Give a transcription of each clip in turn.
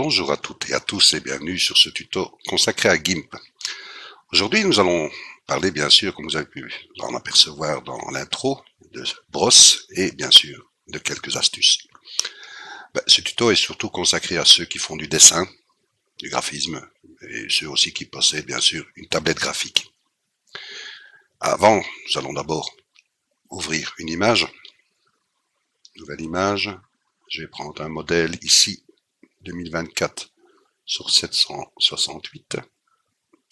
Bonjour à toutes et à tous et bienvenue sur ce tuto consacré à GIMP. Aujourd'hui, nous allons parler, bien sûr, comme vous avez pu en apercevoir dans l'intro, de brosse et bien sûr de quelques astuces. Ce tuto est surtout consacré à ceux qui font du dessin, du graphisme et ceux aussi qui possèdent bien sûr une tablette graphique. Avant, nous allons d'abord ouvrir une image, nouvelle image. Je vais prendre un modèle ici 2024 sur 768.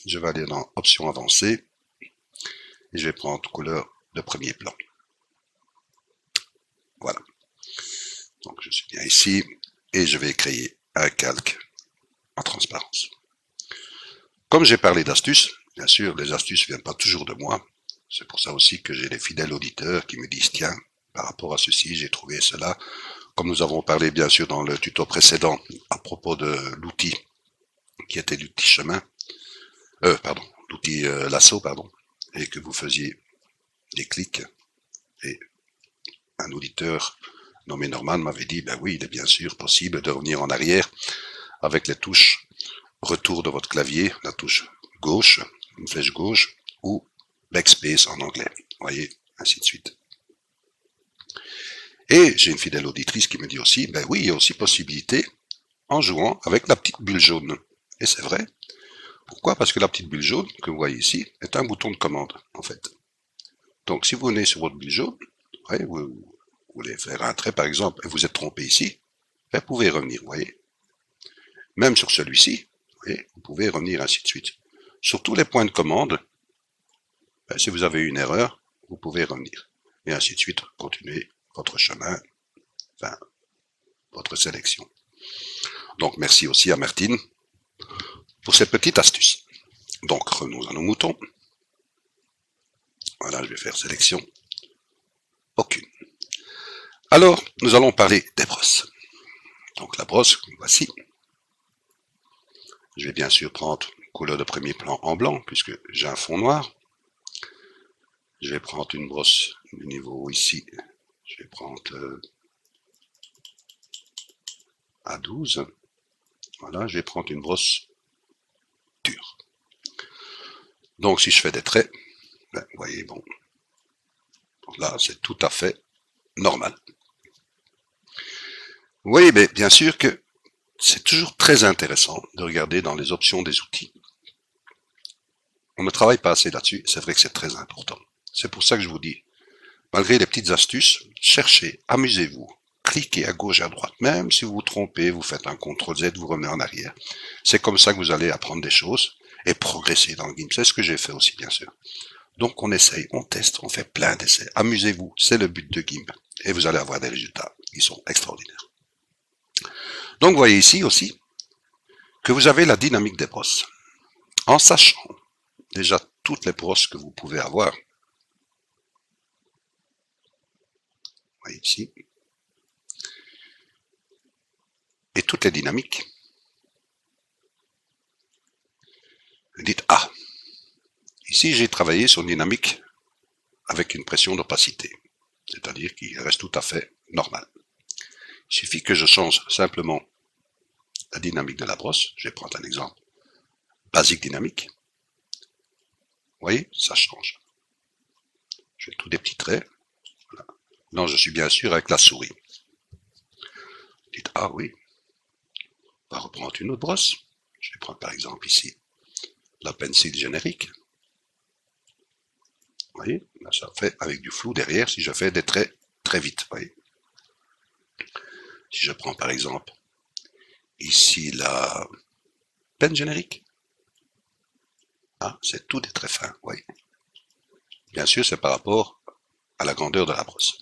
Je vais aller dans options avancées et je vais prendre couleur de premier plan. Voilà. Donc je suis bien ici et je vais créer un calque en transparence. Comme j'ai parlé d'astuces, bien sûr les astuces ne viennent pas toujours de moi. C'est pour ça aussi que j'ai des fidèles auditeurs qui me disent tiens, par rapport à ceci, j'ai trouvé cela. Comme nous avons parlé bien sûr dans le tuto précédent à propos de l'outil qui était l'outil chemin, l'outil lasso, et que vous faisiez des clics, et un auditeur nommé Norman m'avait dit, ben oui, il est bien sûr possible de revenir en arrière avec les touches retour de votre clavier, la touche gauche, une flèche gauche, ou backspace en anglais, vous voyez, ainsi de suite. Et j'ai une fidèle auditrice qui me dit aussi, ben oui, il y a aussi possibilité en jouant avec la petite bulle jaune. Et c'est vrai. Pourquoi? Parce que la petite bulle jaune, que vous voyez ici, est un bouton de commande, en fait. Donc, si vous venez sur votre bulle jaune, ouais, vous voulez faire un trait, par exemple, et vous êtes trompé ici, vous pouvez revenir, vous voyez. Même sur celui-ci, vous pouvez revenir ainsi de suite. Sur tous les points de commande, si vous avez eu une erreur, vous pouvez revenir. Et ainsi de suite, continuer votre chemin, enfin, votre sélection. Donc, merci aussi à Martine pour cette petite astuce. Donc, revenons à nos moutons. Voilà, je vais faire sélection. Aucune. Alors, nous allons parler des brosses. Donc, la brosse, voici. Je vais bien sûr prendre couleur de premier plan en blanc, puisque j'ai un fond noir. Je vais prendre une brosse du niveau ici. Je vais prendre A12. Voilà, je vais prendre une brosse dure. Donc, si je fais des traits, vous voyez, bon, là, c'est tout à fait normal. Vous voyez, mais bien sûr que c'est toujours très intéressant de regarder dans les options des outils. On ne travaille pas assez là-dessus, c'est vrai que c'est très important. C'est pour ça que je vous dis, malgré les petites astuces, cherchez, amusez-vous, cliquez à gauche et à droite. Même si vous vous trompez, vous faites un CTRL-Z, vous revenez en arrière. C'est comme ça que vous allez apprendre des choses et progresser dans le GIMP. C'est ce que j'ai fait aussi, bien sûr. Donc on essaye, on teste, on fait plein d'essais. Amusez-vous, c'est le but de GIMP. Et vous allez avoir des résultats qui sont extraordinaires. Donc vous voyez ici aussi que vous avez la dynamique des brosses. En sachant déjà toutes les brosses que vous pouvez avoir, vous voyez ici, et toutes les dynamiques, vous dites, ah, ici j'ai travaillé sur une dynamique avec une pression d'opacité, c'est-à-dire qu'il reste tout à fait normal. Il suffit que je change simplement la dynamique de la brosse, je vais prendre un exemple basique dynamique, vous voyez, ça change. Je fais tous des petits traits, voilà. Non, je suis bien sûr avec la souris. Vous dites, ah oui, on va reprendre une autre brosse, je vais prendre par exemple ici la pencil générique. Vous voyez, là, ça fait avec du flou derrière si je fais des traits très vite. Vous voyez. Si je prends par exemple ici la pen générique, ah, c'est tout des traits fins. Vous voyez. Bien sûr, c'est par rapport à la grandeur de la brosse.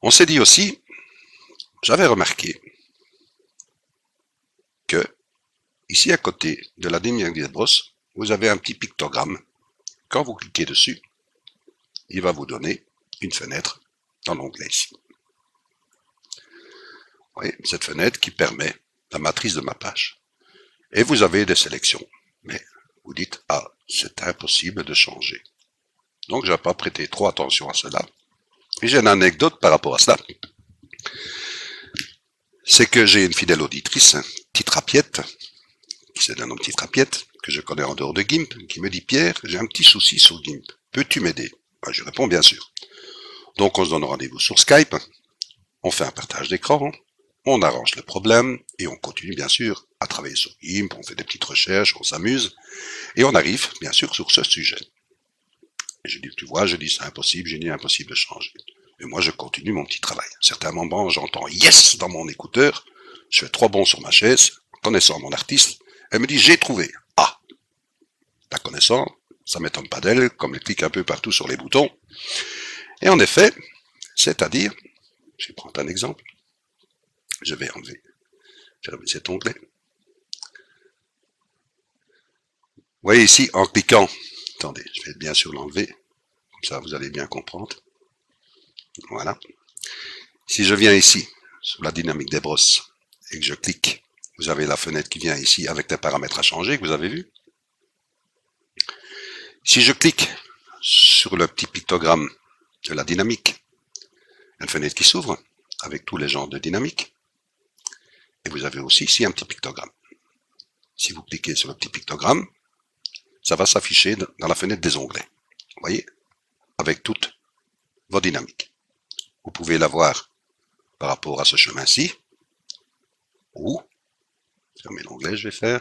On s'est dit aussi, j'avais remarqué que ici à côté de la dynamique des brosses, vous avez un petit pictogramme. Quand vous cliquez dessus, il va vous donner une fenêtre dans l'onglet ici. Vous voyez, cette fenêtre qui permet la matrice de mappage. Et vous avez des sélections. Mais vous dites, ah, c'est impossible de changer. Donc, je n'ai pas prêté trop attention à cela. Et j'ai une anecdote par rapport à cela. c'est que j'ai une fidèle auditrice, Petite Rapiette, qui c'est un nom Petite Rapiette, que je connais en dehors de GIMP, qui me dit « Pierre, j'ai un petit souci sur GIMP. Peux-tu m'aider ?» Ben, je réponds « Bien sûr ». Donc on se donne rendez-vous sur Skype, on fait un partage d'écran, on arrange le problème, et on continue bien sûr à travailler sur GIMP, on fait des petites recherches, on s'amuse, et on arrive bien sûr sur ce sujet. Et je dis, tu vois, je dis c'est impossible, j'ai dit impossible de changer. Et moi je continue mon petit travail. À certains moments j'entends yes dans mon écouteur, je fais 3 bonds sur ma chaise, connaissant mon artiste, elle me dit j'ai trouvé. Ah, la connaissant, ça m'étonne pas d'elle, comme elle clique un peu partout sur les boutons. Et en effet, c'est-à-dire, je vais prendre un exemple, je vais enlever cet onglet. Vous voyez ici, en cliquant, attendez, je vais bien sûr l'enlever, comme ça vous allez bien comprendre. Voilà. Si je viens ici, sur la dynamique des brosses, et que je clique, vous avez la fenêtre qui vient ici avec les paramètres à changer, que vous avez vu. Si je clique sur le petit pictogramme de la dynamique, une fenêtre qui s'ouvre, avec tous les genres de dynamique, et vous avez aussi ici un petit pictogramme. Si vous cliquez sur le petit pictogramme, ça va s'afficher dans la fenêtre des onglets. Vous voyez, avec toutes vos dynamiques. Vous pouvez la voir par rapport à ce chemin-ci, ou, fermez l'onglet, je vais faire,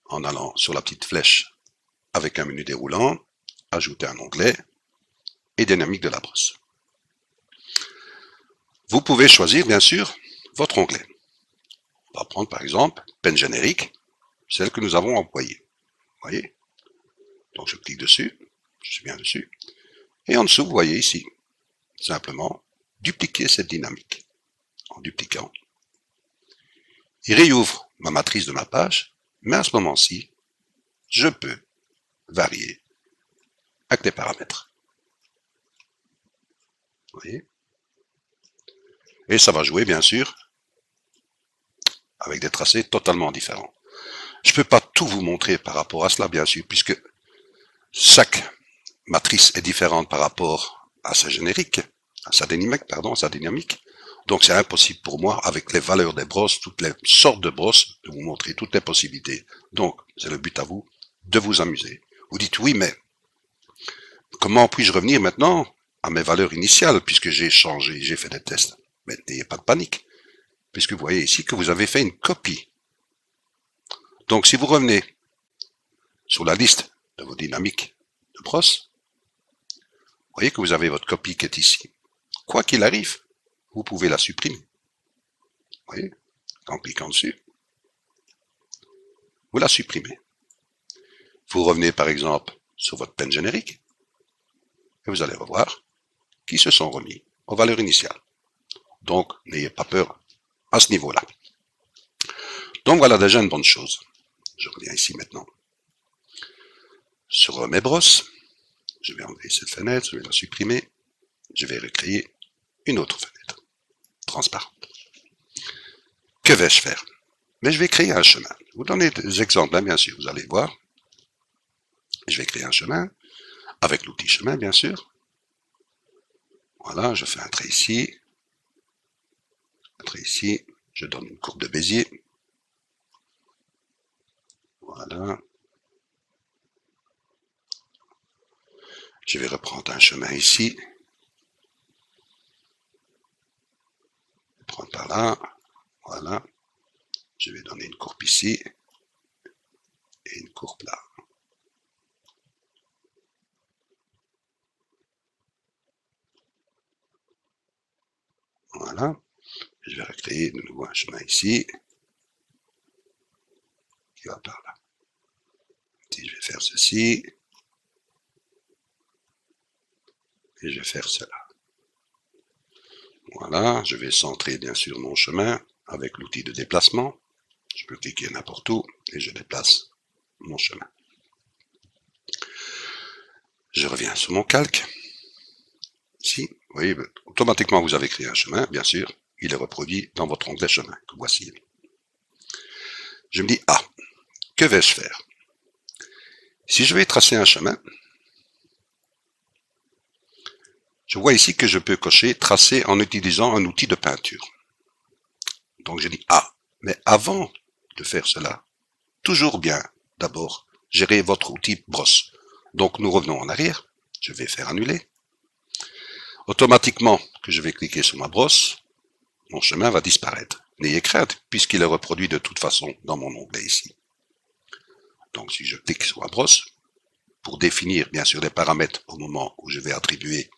en allant sur la petite flèche avec un menu déroulant, ajouter un onglet et dynamique de la brosse. Vous pouvez choisir, bien sûr, votre onglet. On va prendre par exemple peine générique, celle que nous avons employée. Vous voyez? Donc je clique dessus, je suis bien dessus, et en dessous, vous voyez ici, simplement, dupliquer cette dynamique. En dupliquant, il réouvre ma matrice de ma page, mais à ce moment-ci, je peux varier avec des paramètres. Vous voyez? Et ça va jouer, bien sûr, avec des tracés totalement différents. Je ne peux pas tout vous montrer par rapport à cela, bien sûr, puisque chaque matrice est différente par rapport à sa générique, à sa dynamique. Donc c'est impossible pour moi, avec les valeurs des brosses, toutes les sortes de brosses, de vous montrer toutes les possibilités. Donc c'est le but à vous de vous amuser. Vous dites oui, mais comment puis-je revenir maintenant à mes valeurs initiales, puisque j'ai changé, j'ai fait des tests? Mais n'ayez pas de panique, puisque vous voyez ici que vous avez fait une copie. Donc si vous revenez sur la liste de vos dynamiques de brosse, vous voyez que vous avez votre copie qui est ici. Quoi qu'il arrive, vous pouvez la supprimer. Vous voyez, en cliquant dessus, vous la supprimez. Vous revenez par exemple sur votre peine générique, et vous allez revoir qu'ils se sont remis aux valeurs initiales. Donc, n'ayez pas peur à ce niveau-là. Donc voilà déjà une bonne chose. Je reviens ici maintenant sur mes brosses. Je vais enlever cette fenêtre, je vais la supprimer. Je vais recréer une autre fenêtre, transparente. Que vais-je faire? Mais je vais créer un chemin. Je vais vous donner des exemples, hein, bien sûr, vous allez voir. Je vais créer un chemin, avec l'outil chemin, bien sûr. Voilà, je fais un trait ici. Un trait ici. Je donne une courbe de Bézier. Voilà. Je vais reprendre un chemin ici. Prendre par là. Voilà. Je vais donner une courbe ici. Et une courbe là. Voilà. Je vais recréer de nouveau un chemin ici. Qui va par là. Et je vais faire ceci. Et je vais faire cela. Voilà, je vais centrer bien sûr mon chemin avec l'outil de déplacement. Je peux cliquer n'importe où et je déplace mon chemin. Je reviens sur mon calque. Ici, vous voyez, automatiquement vous avez créé un chemin, bien sûr. Il est reproduit dans votre onglet chemin, que voici. Je me dis, ah, que vais-je faire? Si je vais tracer un chemin, je vois ici que je peux cocher tracer en utilisant un outil de peinture. Donc je dis ah, mais avant de faire cela, toujours bien, d'abord, gérez votre outil brosse. Donc nous revenons en arrière, je vais faire annuler. Automatiquement que je vais cliquer sur ma brosse, mon chemin va disparaître. N'ayez crainte, puisqu'il est reproduit de toute façon dans mon onglet ici. Donc si je clique sur ma brosse, pour définir bien sûr les paramètres au moment où je vais attribuer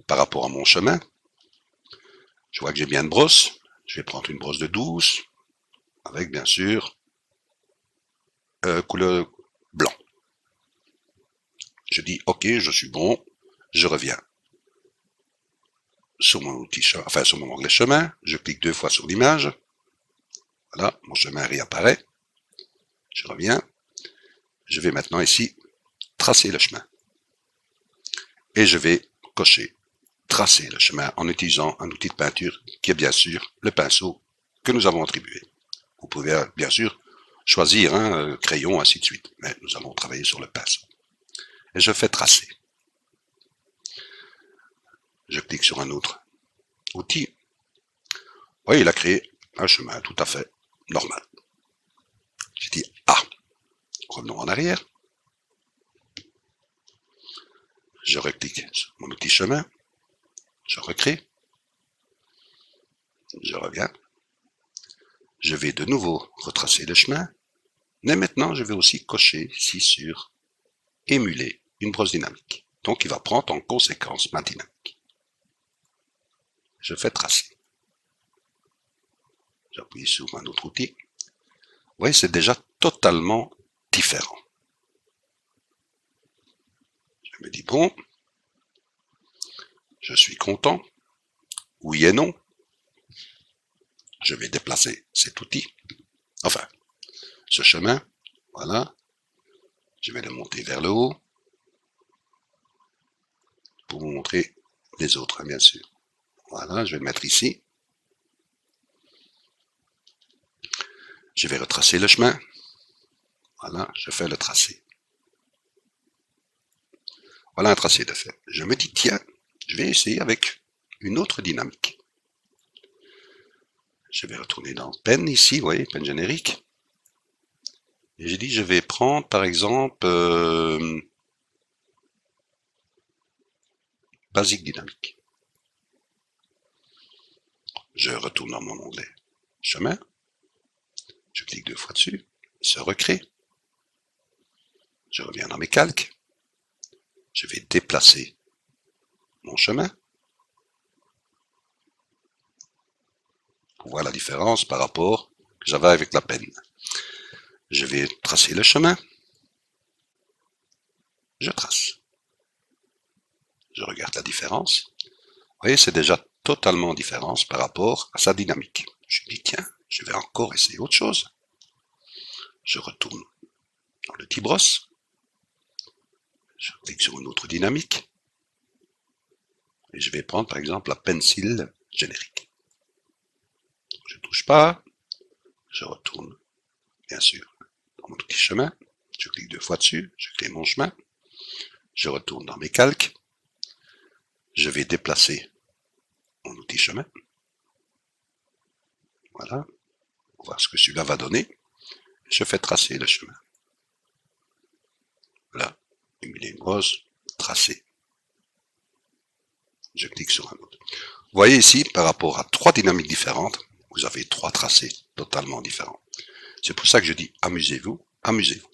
par rapport à mon chemin, je vois que j'ai bien une brosse, je vais prendre une brosse de 12, avec bien sûr couleur blanc. Je dis ok, je suis bon, je reviens sur mon outil, enfin sur mon onglet chemin, je clique 2 fois sur l'image, voilà, mon chemin réapparaît, je reviens, je vais maintenant ici tracer le chemin. Et je vais cocher tracer le chemin en utilisant un outil de peinture qui est bien sûr le pinceau que nous avons attribué. Vous pouvez bien sûr choisir un crayon, ainsi de suite, mais nous allons travailler sur le pinceau. Et je fais tracer. Je clique sur un autre outil. Vous voyez, il a créé un chemin tout à fait normal. Je dis ah, revenons en arrière. Je reclique sur mon outil chemin. Je recrée. Je reviens. Je vais de nouveau retracer le chemin. Mais maintenant, je vais aussi cocher ici sur émuler une brosse dynamique. Donc, il va prendre en conséquence ma dynamique. Je fais tracer. J'appuie sur un autre outil. Vous voyez, c'est déjà totalement différent. Je me dis, bon, je suis content. Oui et non. Je vais déplacer cet outil. Enfin, ce chemin. Voilà. Je vais le monter vers le haut. Pour vous montrer les autres, bien sûr. Voilà, je vais le mettre ici. Je vais retracer le chemin. Voilà, je fais le tracé. Voilà un tracé de fait. Je me dis, tiens, je vais essayer avec une autre dynamique. Je vais retourner dans peine ici, vous voyez, peine générique. Et j'ai dit, je vais prendre par exemple basique dynamique. Je retourne dans mon onglet chemin. Je clique 2 fois dessus. Il se recrée. Je reviens dans mes calques. Je vais déplacer mon chemin. Pour voir la différence par rapport que j'avais avec la peine. Je vais tracer le chemin. Je trace. Je regarde la différence. Vous voyez, c'est déjà totalement différent par rapport à sa dynamique. Je me dis, tiens, je vais encore essayer autre chose. Je retourne dans le petit brosse. Je clique sur une autre dynamique. Et je vais prendre par exemple la pencil générique. Je ne touche pas. Je retourne, bien sûr, dans mon petit chemin. Je clique 2 fois dessus. Je crée mon chemin. Je retourne dans mes calques. Je vais déplacer mon outil chemin. Voilà. On va voir ce que celui-là va donner. Je fais tracer le chemin. Là, émuler une brosse, tracer. Je clique sur un autre. Vous voyez ici, par rapport à 3 dynamiques différentes, vous avez 3 tracés totalement différents. C'est pour ça que je dis amusez-vous, amusez-vous.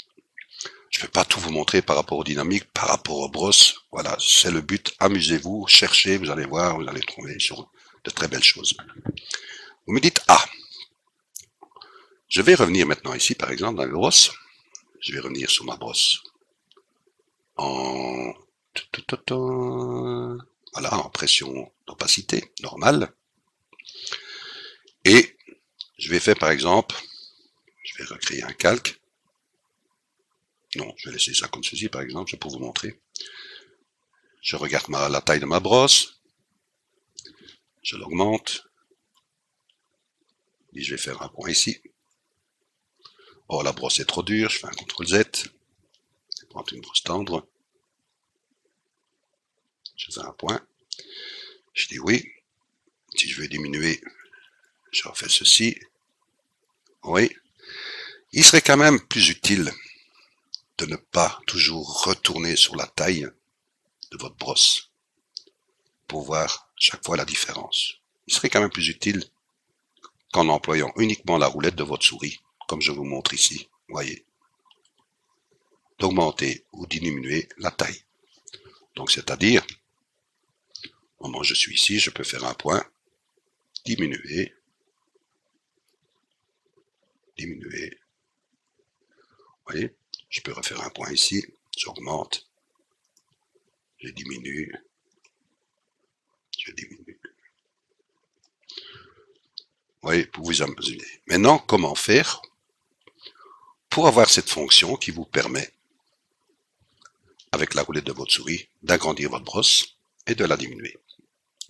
Je ne vais pas tout vous montrer par rapport aux dynamiques, par rapport aux brosses. Voilà, c'est le but. Amusez-vous, cherchez, vous allez voir, vous allez trouver sur de très belles choses. Vous me dites ah. Je vais revenir maintenant ici, par exemple, dans la brosse. Je vais revenir sur ma brosse en voilà, en pression d'opacité normale. Et je vais faire par exemple, je vais recréer un calque. Non, je vais laisser ça comme ceci par exemple, pour vous montrer. Je regarde la taille de ma brosse. Je l'augmente. Et je vais faire un point ici. Oh, la brosse est trop dure, je fais un CTRL Z. Je vais prendre une brosse tendre. Je fais un point. Je dis oui. Si je veux diminuer Je refais ceci. Oui. Il serait quand même plus utile de ne pas toujours retourner sur la taille de votre brosse pour voir chaque fois la différence. Il serait quand même plus utile qu'en employant uniquement la roulette de votre souris, comme je vous montre ici, voyez, d'augmenter ou diminuer la taille. Donc, c'est-à-dire, au moment où je suis ici, je peux faire un point, diminuer, diminuer. Vous voyez, je peux refaire un point ici, j'augmente, je diminue, je diminue. Vous voyez, pour vous amuser. Maintenant, comment faire pour avoir cette fonction qui vous permet, avec la roulette de votre souris, d'agrandir votre brosse et de la diminuer.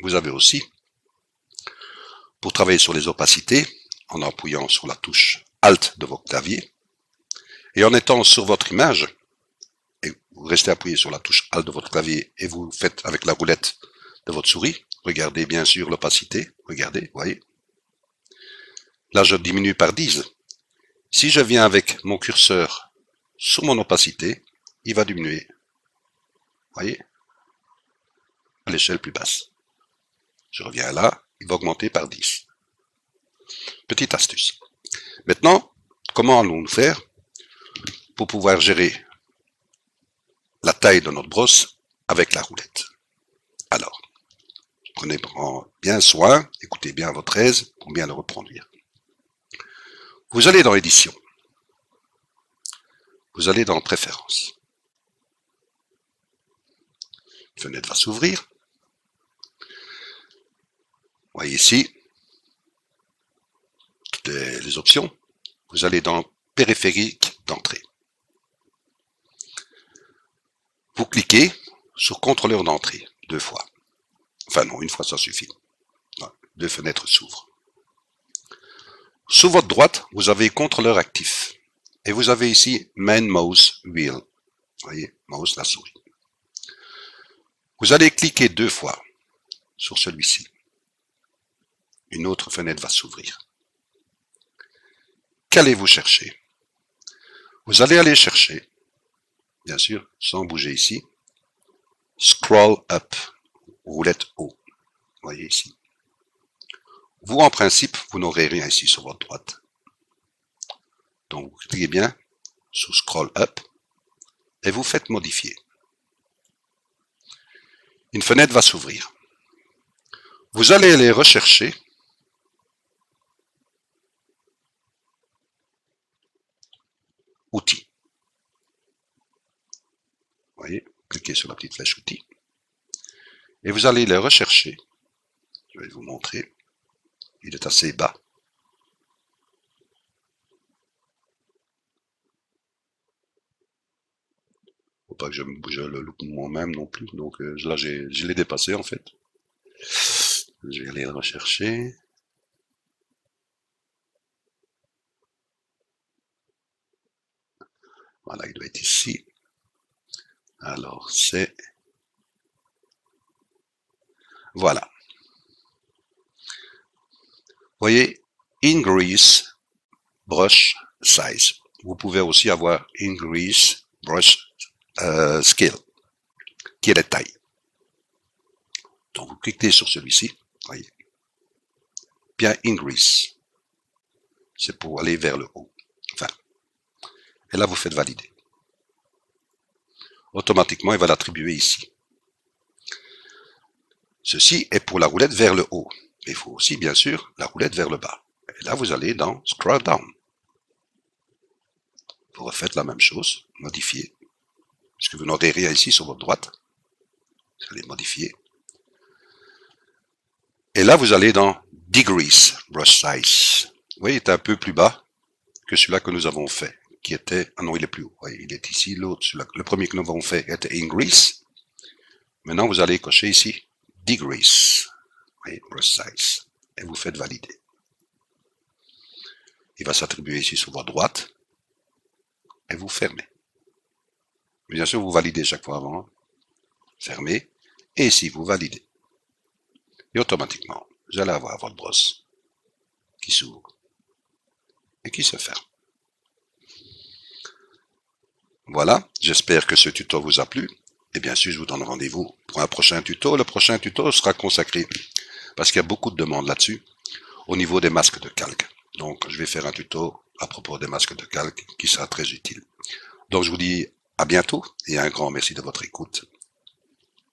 Vous avez aussi, pour travailler sur les opacités, en appuyant sur la touche Alt de votre clavier, et en étant sur votre image, et vous restez appuyé sur la touche Alt de votre clavier, et vous faites avec la roulette de votre souris, regardez bien sûr l'opacité, regardez, vous voyez. Là, je diminue par 10. Si je viens avec mon curseur sur mon opacité, il va diminuer. Vous voyez, à l'échelle plus basse. Je reviens là, il va augmenter par 10. Petite astuce. Maintenant, comment allons-nous faire pour pouvoir gérer la taille de notre brosse avec la roulette? Alors, prenez bien soin, écoutez bien votre aise pour bien le reproduire. Vous allez dans Édition. Vous allez dans Préférences. Une fenêtre va s'ouvrir. Vous voyez ici toutes les options. Vous allez dans Périphérique d'entrée. Vous cliquez sur Contrôleur d'entrée 2 fois. Enfin non, une fois ça suffit. 2 fenêtres s'ouvrent. Sous votre droite, vous avez Contrôleur actif. Et vous avez ici Main Mouse Wheel. Vous voyez, mouse, la souris. Vous allez cliquer 2 fois sur celui-ci. Une autre fenêtre va s'ouvrir. Qu'allez-vous chercher? Vous allez aller chercher, bien sûr, sans bouger ici, Scroll Up, roulette haut. Vous voyez ici. Vous, en principe, vous n'aurez rien ici sur votre droite. Donc, vous cliquez bien sur Scroll Up et vous faites modifier. Une fenêtre va s'ouvrir. Vous allez aller rechercher Outils. Vous voyez, cliquez sur la petite flèche Outils. Et vous allez les rechercher. Je vais vous montrer. Il est assez bas. Faut pas que je me bouge le look moi-même non plus. Donc là, je l'ai dépassé en fait. Je vais aller le rechercher. Voilà, il doit être ici. Alors, c'est... Voilà. Vous voyez, Increase Brush Size. Vous pouvez aussi avoir Increase Brush Scale, qui est la taille. Donc, vous cliquez sur celui-ci. Voyez. Bien, Increase. C'est pour aller vers le haut. Enfin. Et là, vous faites valider. Automatiquement, il va l'attribuer ici. Ceci est pour la roulette vers le haut. Il faut aussi, bien sûr, la roulette vers le bas. Et là, vous allez dans Scroll Down. Vous refaites la même chose, modifier. Puisque vous n'aurez rien ici sur votre droite. Vous allez modifier. Et là, vous allez dans Decrease Brush Size. Vous voyez, il est un peu plus bas que celui-là que nous avons fait. Qui était... Ah non, il est plus haut. Vous voyez, il est ici. L'autre, le premier que nous avons fait était Increase. Maintenant, vous allez cocher ici Decrease. Voyez, Brush Size. Et vous faites valider. Il va s'attribuer ici sur votre droite. Et vous fermez. Bien sûr, vous validez chaque fois avant. Fermez. Et ici, vous validez. Et automatiquement, vous allez avoir votre brosse qui s'ouvre et qui se ferme. Voilà, j'espère que ce tuto vous a plu. Et bien sûr, je vous donne rendez-vous pour un prochain tuto. Le prochain tuto sera consacré, parce qu'il y a beaucoup de demandes là-dessus, au niveau des masques de calque. Donc, je vais faire un tuto à propos des masques de calque qui sera très utile. Donc, je vous dis à bientôt et un grand merci de votre écoute.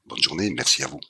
Bonne journée, merci à vous.